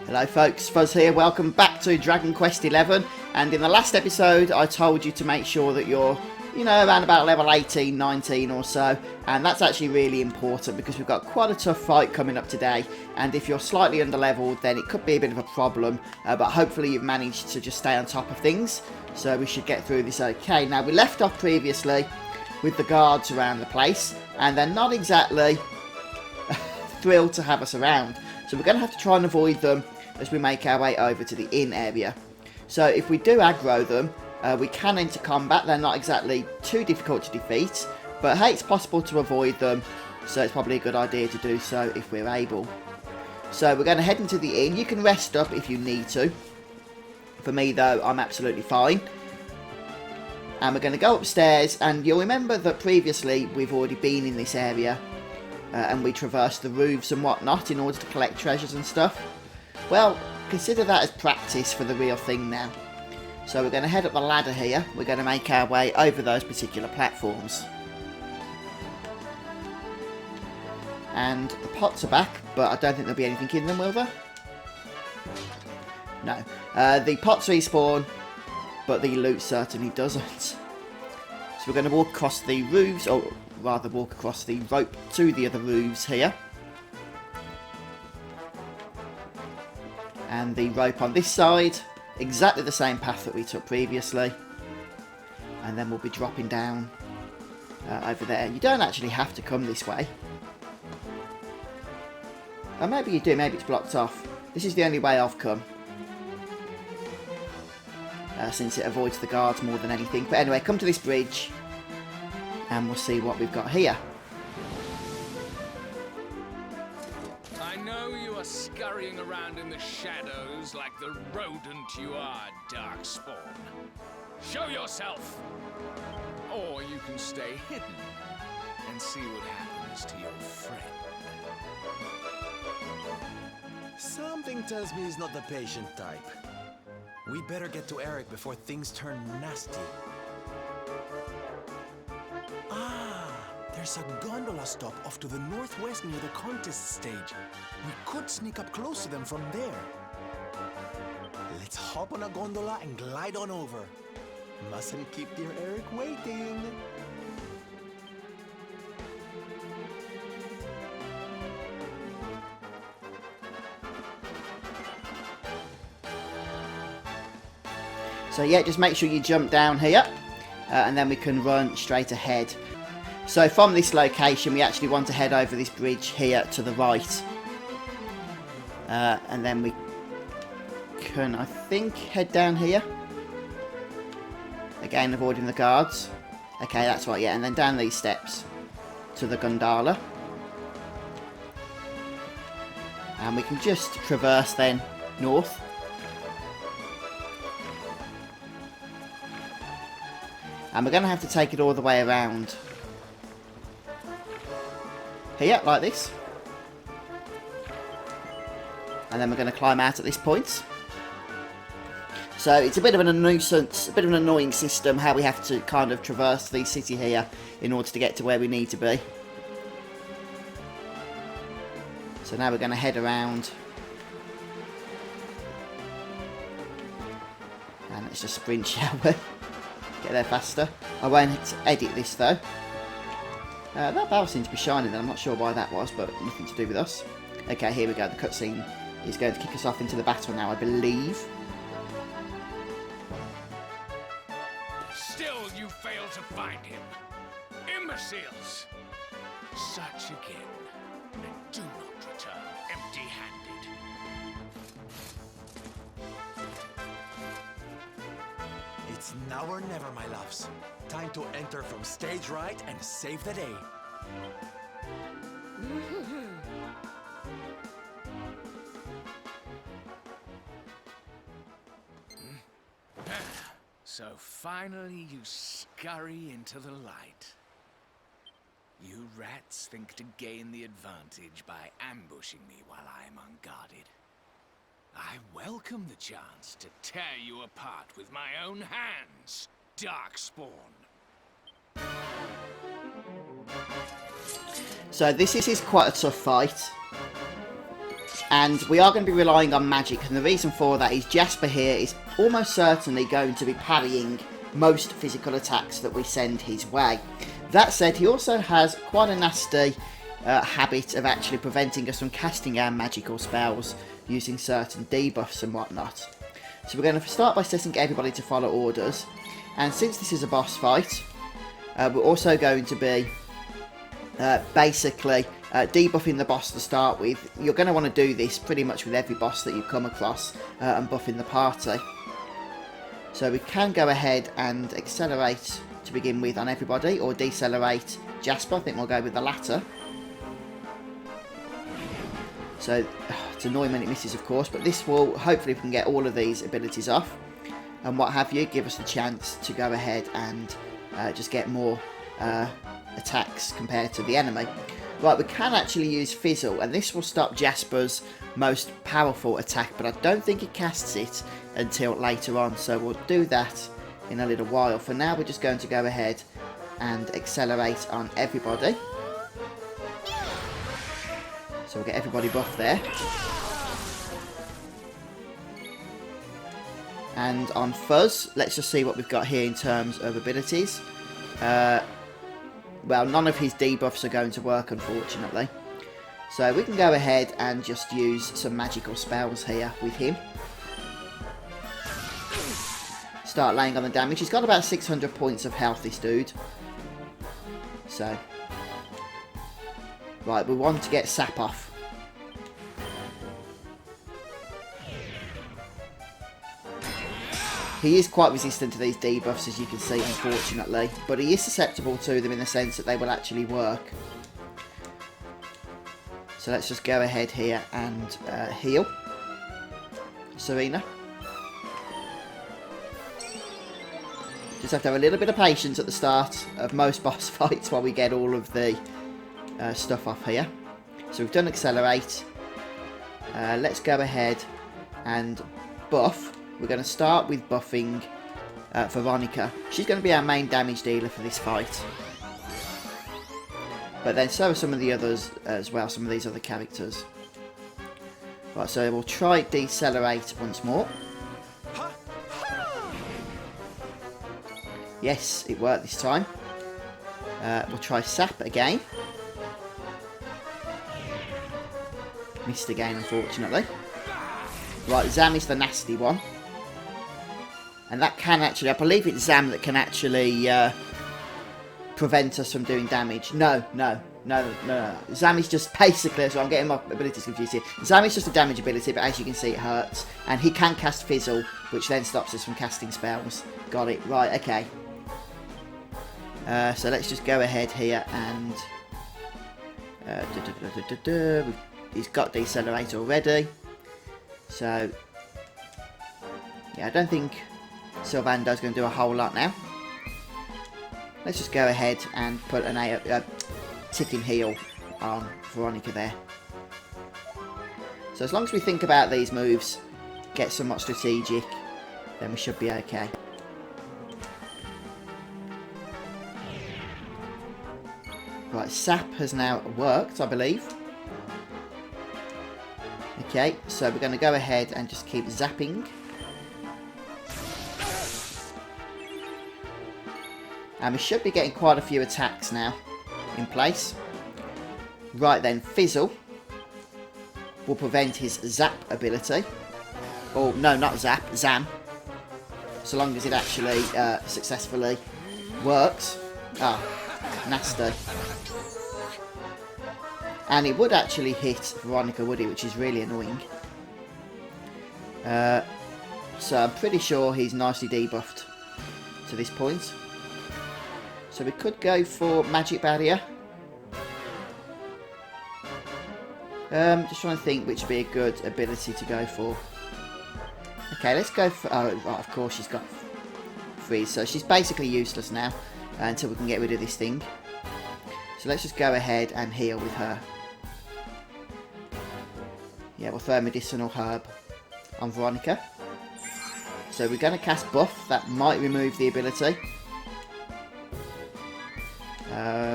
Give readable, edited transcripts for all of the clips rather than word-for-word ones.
Hello folks, Fuzz here, welcome back to Dragon Quest XI, and in the last episode I told you to make sure that you're, around about level 18, 19 or so, and that's actually really important because we've got quite a tough fight coming up today, and if you're slightly under-leveled then it could be a bit of a problem, but hopefully you've managed to just stay on top of things, so we should get through this okay. Now we left off previously with the guards around the place, and they're not exactly thrilled to have us around, so we're going to have to try and avoid them as we make our way over to the inn area. So if we do aggro them, we can enter combat. They're not exactly too difficult to defeat, but hey, it's possible to avoid them, so it's probably a good idea to do so if we're able. So we're going to head into the inn. You can rest up if you need to. For me though, I'm absolutely fine. And we're going to go upstairs, and you'll remember that previously we've already been in this area, and we traversed the roofs and whatnot in order to collect treasures and stuff. Well, consider that as practice for the real thing now. So we're going to head up the ladder here. We're going to make our way over those particular platforms. And the pots are back, but I don't think there'll be anything in them, will there? No. The pots respawn, but the loot certainly doesn't. So we're going to walk across the roofs, or rather walk across the rope to the other roofs here. And the rope on this side, exactly the same path that we took previously, and then we'll be dropping down over there. You don't actually have to come this way, or maybe you do, maybe it's blocked off. This is the only way I've come, since it avoids the guards more than anything. But anyway, come to this bridge and we'll see what we've got here. Scurrying around in the shadows like the rodent you are, Darkspawn. Show yourself! Or you can stay hidden and see what happens to your friend. Something tells me he's not the patient type. We better get to Eric before things turn nasty. There's a gondola stop off to the northwest near the contest stage. We could sneak up close to them from there. Let's hop on a gondola and glide on over. Mustn't keep dear Eric waiting. So yeah, just make sure you jump down here, and then we can run straight ahead. So from this location we actually want to head over this bridge here to the right, and then we can, I think, head down here, again avoiding the guards. Okay, that's right, yeah, and then down these steps to the gondola, and we can just traverse then north. And we're going to have to take it all the way around here, like this. And then we're going to climb out at this point. So it's a bit of a nuisance, a bit of an annoying system, how we have to kind of traverse the city here in order to get to where we need to be. So now we're going to head around. And let's just sprint, shall we? Get there faster. I won't edit this though. That bell seems to be shining then, I'm not sure why that was, but nothing to do with us. Okay, here we go, the cutscene is going to kick us off into the battle now, I believe. Still you fail to find him. Imbeciles! Search again, and do not return empty-handed. It's now or never, my loves. Time to enter from stage right and save the day. So finally you scurry into the light. You rats think to gain the advantage by ambushing me while I am unguarded. I welcome the chance to tear you apart with my own hands, Darkspawn. So this is quite a tough fight. And we are going to be relying on magic, and the reason for that is Jasper here is almost certainly going to be parrying most physical attacks that we send his way. That said, he also has quite a nasty habit of actually preventing us from casting our magical spells using certain debuffs and whatnot. So we're going to start by setting everybody to follow orders, and since this is a boss fight, we're also going to be basically debuffing the boss to start with. You're going to want to do this pretty much with every boss that you come across, and buffing the party. So we can go ahead and accelerate to begin with on everybody, or decelerate Jasper. I think we'll go with the latter. So it's annoying when it misses, of course, but this will, hopefully we can get all of these abilities off and what have you, give us the chance to go ahead and just get more attacks compared to the enemy. Right, we can actually use Fizzle, and this will stop Jasper's most powerful attack, but I don't think it casts it until later on, so we'll do that in a little while. For now, we're just going to go ahead and accelerate on everybody. So we'll get everybody buffed there. And on Fuzz, let's just see what we've got here in terms of abilities. Well, none of his debuffs are going to work, unfortunately. So we can go ahead and just use some magical spells here with him. Start laying on the damage. He's got about 600 points of health, this dude. So, right, we want to get Sap off. He is quite resistant to these debuffs, as you can see, unfortunately. But he is susceptible to them in the sense that they will actually work. So let's just go ahead here and heal Serena. Just have to have a little bit of patience at the start of most boss fights while we get all of the stuff off here. So we've done accelerate. Let's go ahead and buff. We're going to start with buffing Veronica. She's going to be our main damage dealer for this fight. But then so are some of the others as well, some of these other characters. Right, so we'll try decelerate once more. Yes, it worked this time. We'll try Sap again. Missed again, unfortunately. Right, Zam is the nasty one. And that can actually, I believe it's Zam that can actually prevent us from doing damage. No. Zam is just basically, so I'm getting my abilities confused here. Zam is just a damage ability, but as you can see it hurts. And he can cast Fizzle, which then stops us from casting spells. Got it, right, okay. So let's just go ahead here and... He's got Decelerate already. So... yeah, I don't think Sylvando's going to do a whole lot now. Let's just go ahead and put an ticking heal on Veronica there. So as long as we think about these moves, get somewhat strategic, then we should be okay. Right, Sap has now worked, I believe. Okay, so we're going to go ahead and just keep zapping. And we should be getting quite a few attacks now in place. Right then, Fizzle will prevent his Zap ability. Oh, no, not Zap, Zam. So long as it actually successfully works. Ah, nasty. And it would actually hit Veronica, would it? Which is really annoying. So I'm pretty sure he's nicely debuffed to this point. So we could go for Magic Barrier. Just trying to think which would be a good ability to go for. Okay, let's go for... oh, right, of course she's got Freeze. So she's basically useless now until we can get rid of this thing. So let's just go ahead and heal with her. Yeah, we'll throw a Medicinal Herb on Veronica. So we're going to cast Buff. That might remove the ability.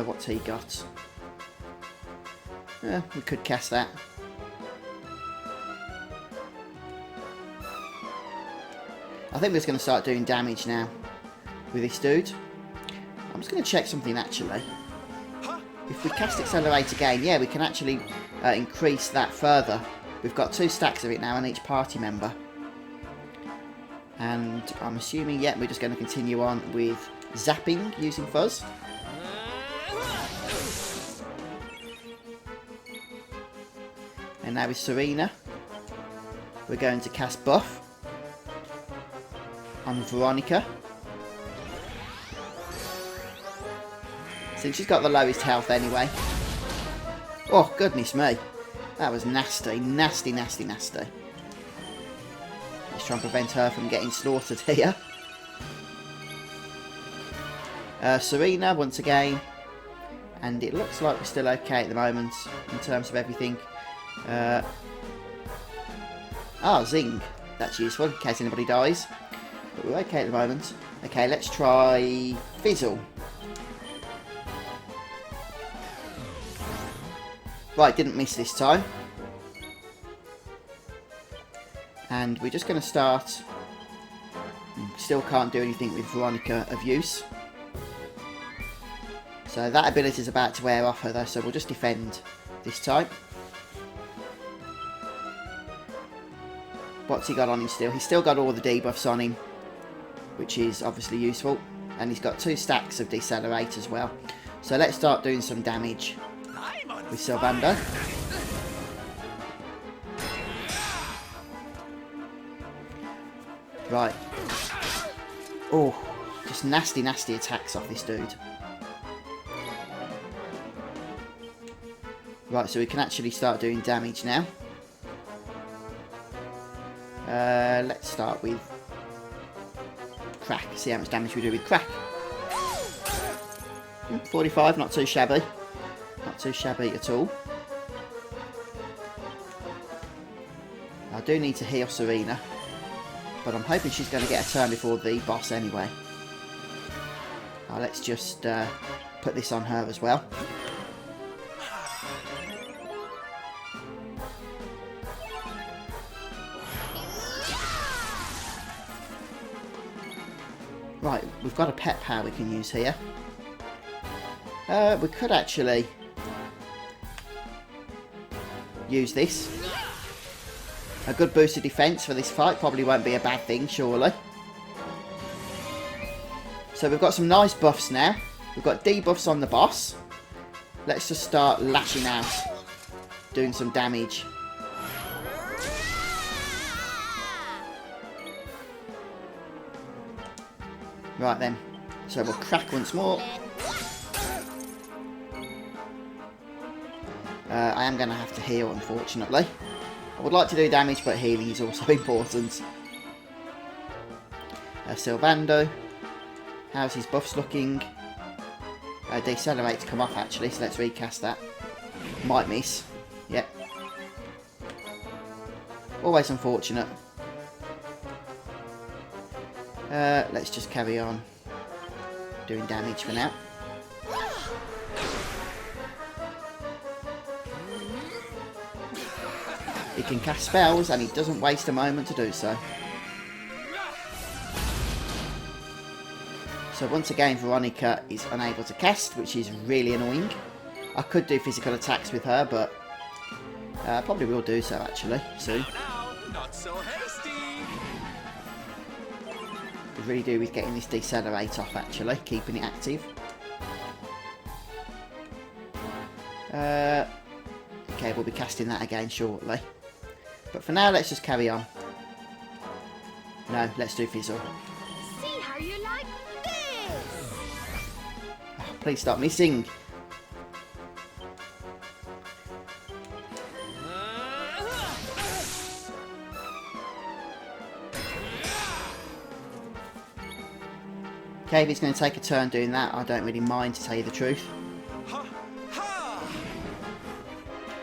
What's he got? We could cast that. I think we're just going to start doing damage now with this dude. I'm just going to check something actually. If we cast Accelerate again, yeah, we can actually increase that further. We've got 2 stacks of it now on each party member. And I'm assuming, yeah, we're just going to continue on with zapping using Fuzz. And now with Serena, we're going to cast Buff on Veronica. Since she's got the lowest health anyway. Oh, goodness me. That was nasty, nasty, nasty, nasty. Let's try and prevent her from getting slaughtered here. Serena, once again. And it looks like we're still okay at the moment in terms of everything. Zing. That's useful in case anybody dies. But we're okay at the moment. Okay, let's try Fizzle. Right, didn't miss this time. And we're just going to start. Still can't do anything with Veronica of use. So that ability is about to wear off her though, so we'll just defend this time. What's he got on him still? He's still got all the debuffs on him, which is obviously useful. And he's got 2 stacks of Decelerate as well. So let's start doing some damage with Sylvando. Right. Oh, just nasty, nasty attacks off this dude. Right, so we can actually start doing damage now. Let's start with Crack. See how much damage we do with Crack. 45, not too shabby. Not too shabby at all. I do need to heal Serena, but I'm hoping she's going to get a turn before the boss anyway. Let's just put this on her as well. Right, we've got a pet power we can use here. We could actually use this. A good boost of defense for this fight probably won't be a bad thing, surely. So we've got some nice buffs now. We've got debuffs on the boss. Let's just start lashing out, doing some damage. Right then, so we'll crack once more. I am going to have to heal, unfortunately. I would like to do damage, but healing is also important. Sylvando. How's his buffs looking? Decelerate to come off, actually, so let's recast that. Might miss. Yep. Always unfortunate. Let's just carry on doing damage for now. He can cast spells and he doesn't waste a moment to do so. So once again Veronica is unable to cast, which is really annoying. I could do physical attacks with her, but probably will do so actually soon. Not so hasty. Could really do with getting this Decelerate off actually, keeping it active. Okay, we'll be casting that again shortly. But for now, let's just carry on. No, let's do Fizzle. See how you like this. Oh, please stop missing. Okay, if he's going to take a turn doing that, I don't really mind, to tell you the truth.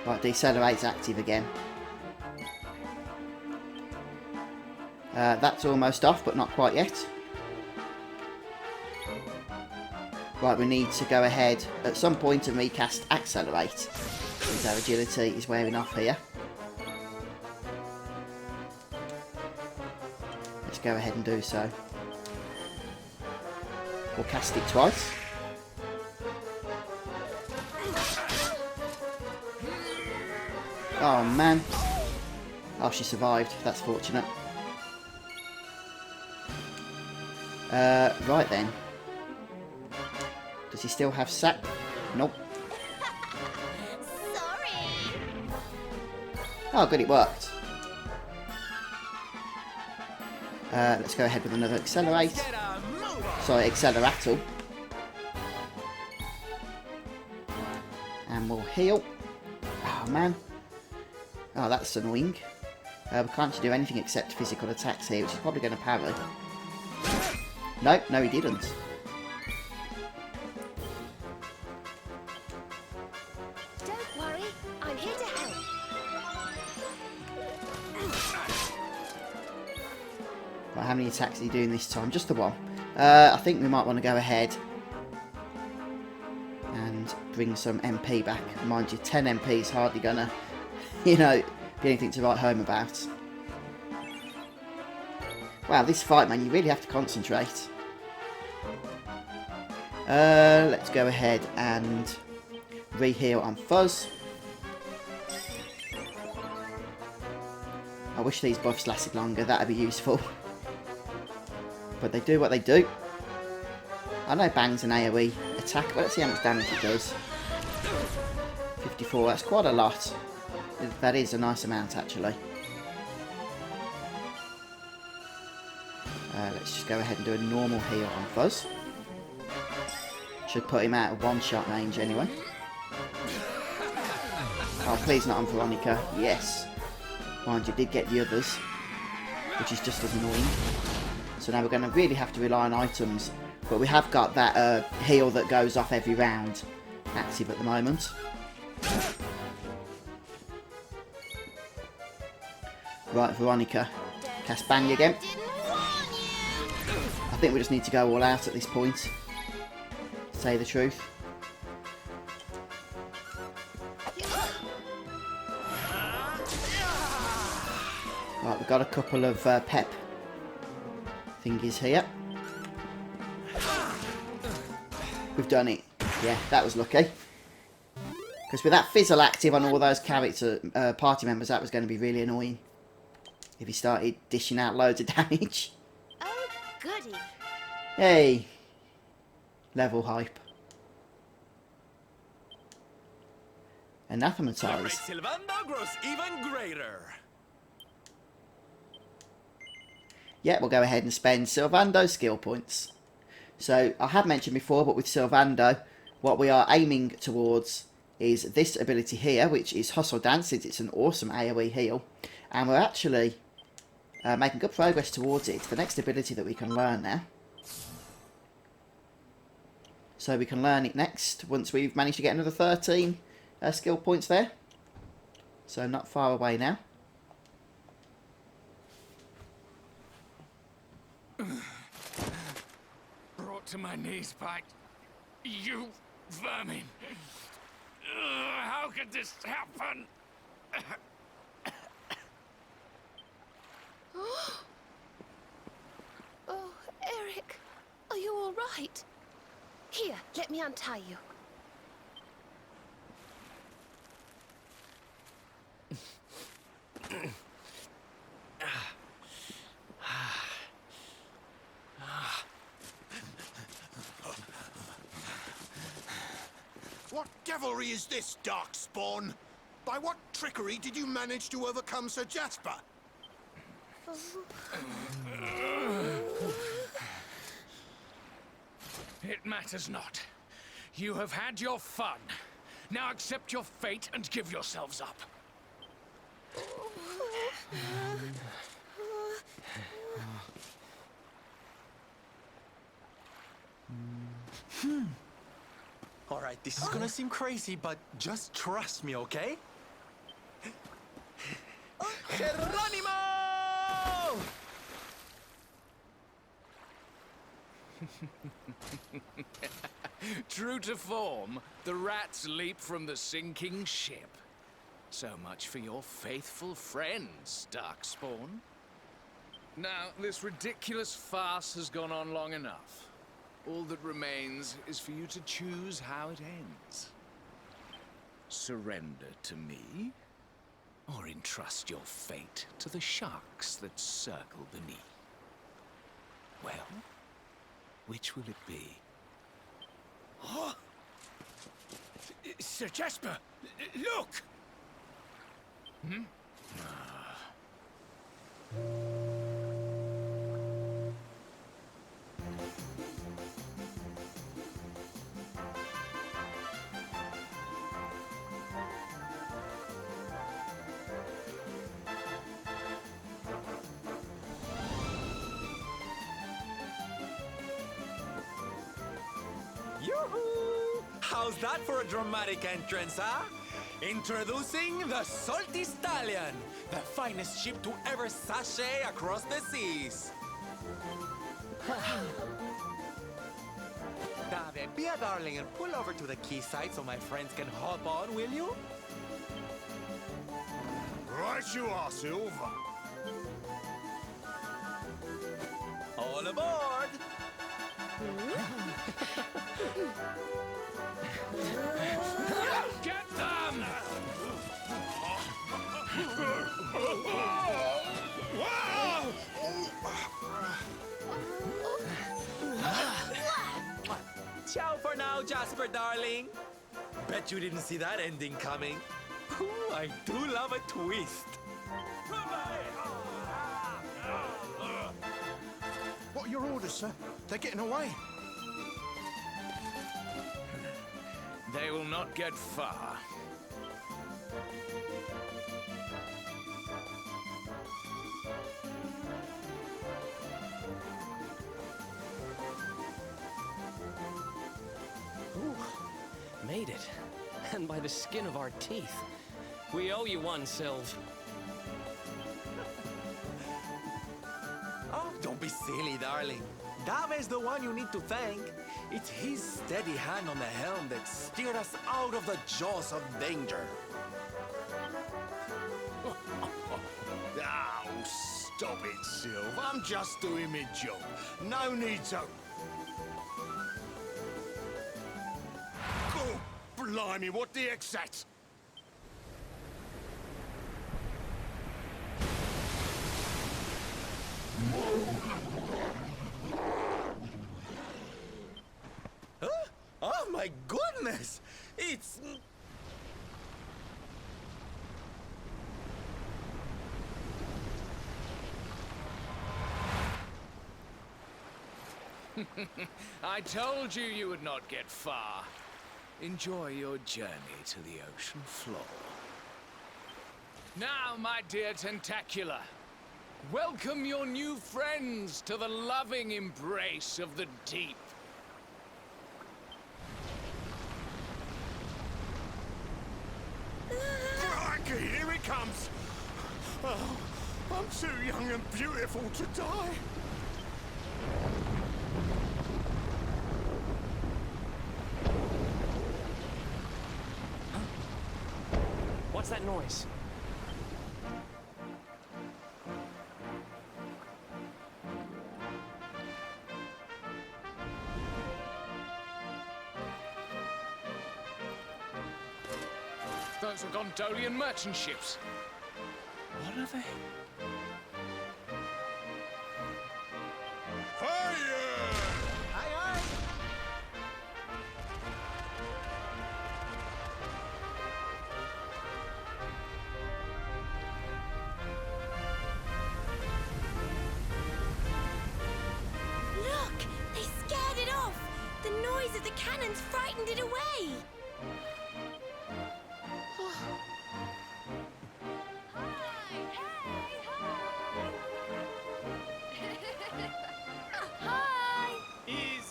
Right, Decelerate's active again. That's almost off, but not quite yet. Right, we need to go ahead at some point and recast Accelerate, since our agility is wearing off here. let's go ahead and do so. We'll cast it twice. Oh man. Oh, she survived. That's fortunate. Right then. Does he still have sack? Nope. Sorry. Oh, good, it worked. Let's go ahead with another accelerate. Sorry, accelerator. And we'll heal. Oh man. Oh, that's annoying. We can't actually do anything except physical attacks here, which is probably going to parry. Nope, no he didn't. Don't worry, I'm here to help. Right, how many attacks are you doing this time? Just the one. I think we might want to go ahead and bring some MP back. Mind you, 10 MP is hardly going to, you know, be anything to write home about. Wow, this fight, man, you really have to concentrate. Let's go ahead and re-heal on Fuzz. I wish these buffs lasted longer, that'd be useful. But they do what they do. I know Bang's an AoE attack, but let's see how much damage it does. 54, that's quite a lot. That is a nice amount, actually. Let's just go ahead and do a normal heal on Fuzz. Should put him out of one-shot range anyway. Oh, please not on Veronica. Yes. Mind you, did get the others, which is just as annoying. So now we're going to really have to rely on items. But we have got that heal that goes off every round active at the moment. Right, Veronica. Cast Bang again. I think we just need to go all out at this point. To say the truth. Right, we've got a couple of pep thingies here. We've done it. Yeah, that was lucky. Because with that fizzle active on all those character party members, that was going to be really annoying. If he started dishing out loads of damage. Oh, goody. Hey. Level hype. Anathematize. Silvando grows even greater. Yeah, we'll go ahead and spend Silvando skill points. So, I have mentioned before, but with Silvando, what we are aiming towards is this ability here, which is Hustle Dance, since it's an awesome AoE heal. And we're actually making good progress towards it. It's the next ability that we can learn now. So we can learn it next, once we've managed to get another 13 skill points there. So not far away now. Brought to my knees by you vermin. How could this happen? Oh, Eric, are you all right? Here, let me untie you. What devilry is this, Darkspawn? By what trickery did you manage to overcome Sir Jasper? It matters not. You have had your fun. Now accept your fate and give yourselves up. All right, this is gonna seem crazy, but just trust me, okay? Geronimo! True to form, the rats leap from the sinking ship. So much for your faithful friends, Darkspawn. Now, this ridiculous farce has gone on long enough. All that remains is for you to choose how it ends. Surrender to me, or entrust your fate to the sharks that circle beneath. Well, which will it be? Sir Jasper, look! Hmm? Yoo-hoo! How's that for a dramatic entrance, huh? Introducing the Salty Stallion, the finest ship to ever sashay across the seas. Dave, be a darling and pull over to the quayside so my friends can hop on, will you? Right you are, Silver. All aboard! Get them! Ciao for now, Jasper, darling. Bet you didn't see that ending coming. Ooh, I do love a twist. What are your orders, sir? They're getting away. They will not get far. Made it. And by the skin of our teeth. We owe you one, Sylv. Oh, don't be silly, darling. Dave's the one you need to thank. It's his steady hand on the helm that steered us out of the jaws of danger. Oh, stop it, Silver. I'm just doing my job. No need to... Oh, blimey, what the heck's that? Huh? Oh my goodness! It's... I told you you would not get far. Enjoy your journey to the ocean floor. Now, my dear Tentacular, welcome your new friends to the loving embrace of the deep. Crikey, here it comes! Oh, I'm too young and beautiful to die. What's that noise? Those are Gondolian merchant ships. What are they? Fire! Aye, aye! Look! They scared it off! The noise of the cannons frightened it away!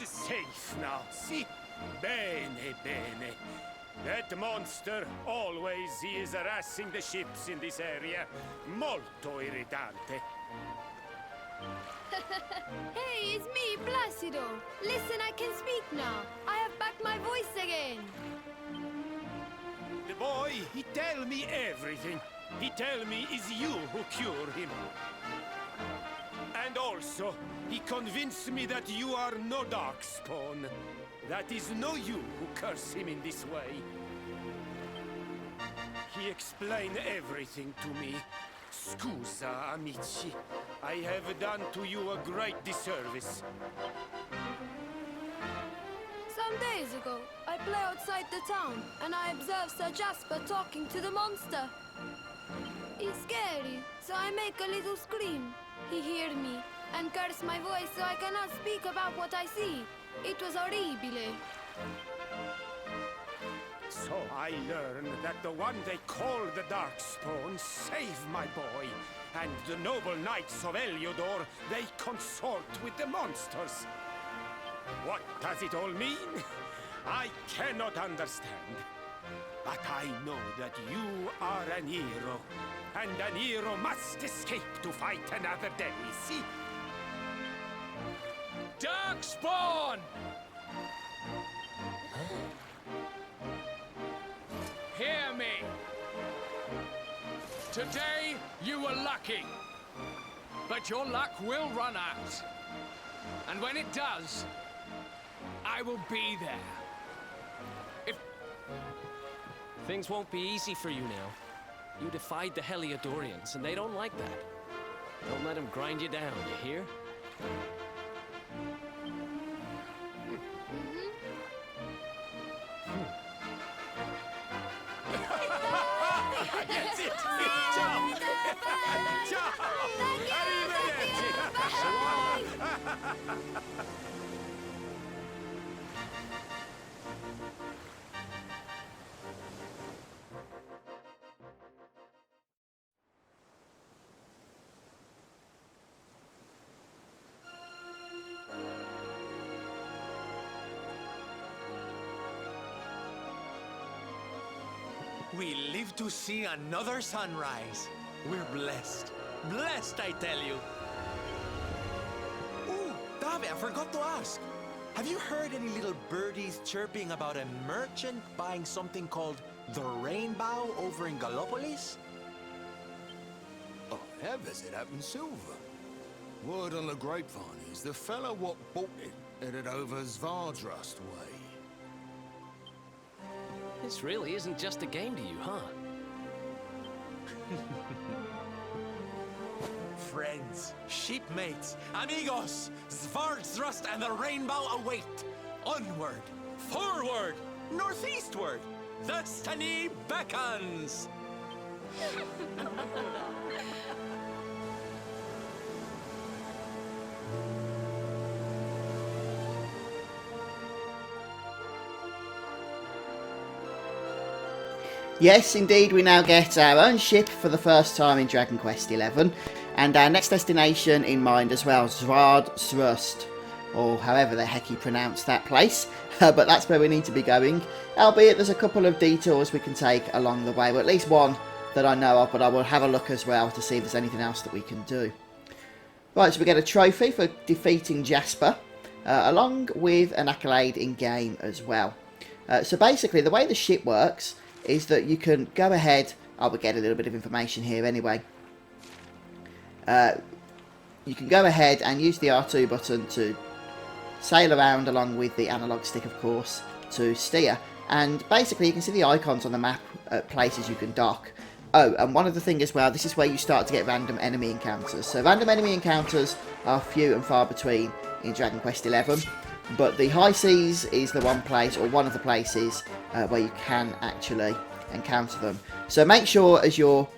Is safe now. Si. Bene, bene. That monster always is harassing the ships in this area. Molto irritante. Hey, it's me, Placido. Listen, I can speak now. I have back my voice again. The boy, he tell me everything. He tell me it's you who cure him. And also, he convinced me that you are no darkspawn. That is no you who curse him in this way. He explained everything to me. Scusa, amici. I have done to you a great disservice. Some days ago, I play outside the town, and I observe Sir Jasper talking to the monster. It's scary, so I make a little scream. He hears me, and curse my voice so I cannot speak about what I see. It was horrible. So I learned that the one they call the Darkspawn saved my boy, and the noble knights of Heliodor, they consort with the monsters. What does it all mean? I cannot understand. But I know that you are an hero, and an hero must escape to fight another day, see? Darkspawn! Hear me. Today you were lucky, but your luck will run out. And when it does, I will be there. Things won't be easy for you now. You defied the Heliodorians, and they don't like that. Don't let them grind you down, you hear? That's it! Ciao! Ciao! Arrivederci! We live to see another sunrise. We're blessed. Blessed, I tell you. Ooh, Dave, I forgot to ask. Have you heard any little birdies chirping about a merchant buying something called the Rainbow over in Gallopolis? I have as it happens silver. Word on the grapevine is the fella what bought it headed over Svardrust way. This really isn't just a game to you, huh? Friends, shipmates, amigos, Svardrust and the Rainbow await. Onward, forward, northeastward. Destiny beckons. Yes, indeed, we now get our own ship for the first time in Dragon Quest XI, and our next destination in mind as well, Svardrust, or however the heck you pronounce that place, but that's where we need to be going, albeit there's a couple of detours we can take along the way, well, at least one that I know of, but I will have a look as well to see if there's anything else that we can do. Right, so we get a trophy for defeating Jasper, along with an accolade in-game as well. So basically, the way the ship works is that you can go ahead, I will get a little bit of information here anyway. You can go ahead and use the R2 button to sail around along with the analog stick, of course, to steer. And basically you can see the icons on the map at places you can dock. Oh, and one other thing as well, this is where you start to get random enemy encounters. So random enemy encounters are few and far between in Dragon Quest XI. But the high seas is the one place, or one of the places, where you can actually encounter them. So make sure as you're,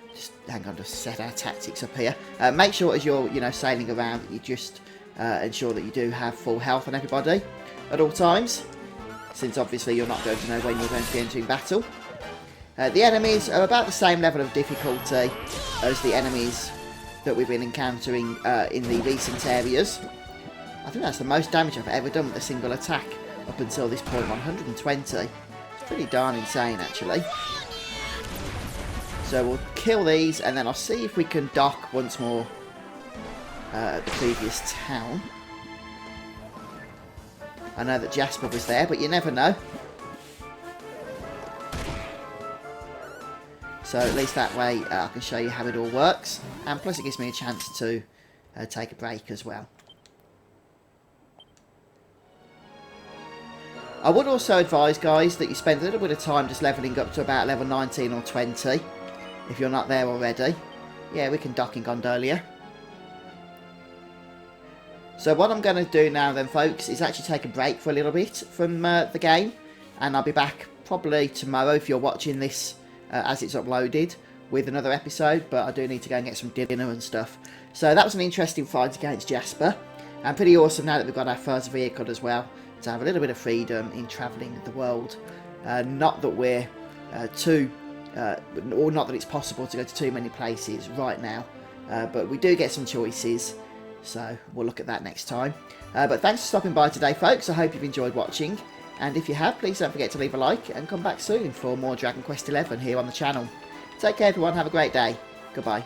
hang on, just set our tactics up here. Make sure as you're, sailing around, that you just ensure that you do have full health on everybody at all times, since obviously you're not going to know when you're going to be entering battle. The enemies are about the same level of difficulty as the enemies that we've been encountering in the recent areas. I think that's the most damage I've ever done with a single attack up until this point, 120. It's pretty darn insane, actually. So we'll kill these, and then I'll see if we can dock once more at the previous town. I know that Jasper was there, but you never know. So at least that way I can show you how it all works. And plus it gives me a chance to take a break as well. I would also advise, guys, that you spend a little bit of time just levelling up to about level 19 or 20, if you're not there already. Yeah, we can dock in Gondolia. So what I'm going to do now then, folks, is actually take a break for a little bit from the game, and I'll be back probably tomorrow if you're watching this as it's uploaded with another episode, but I do need to go and get some dinner and stuff. So that was an interesting fight against Jasper, and pretty awesome now that we've got our first vehicle as well, to have a little bit of freedom in travelling the world. Not that we're or not that it's possible to go to too many places right now, but we do get some choices, so we'll look at that next time. But thanks for stopping by today, folks. I hope you've enjoyed watching, and if you have, please don't forget to leave a like and come back soon for more Dragon Quest XI here on the channel. Take care everyone, have a great day. Goodbye.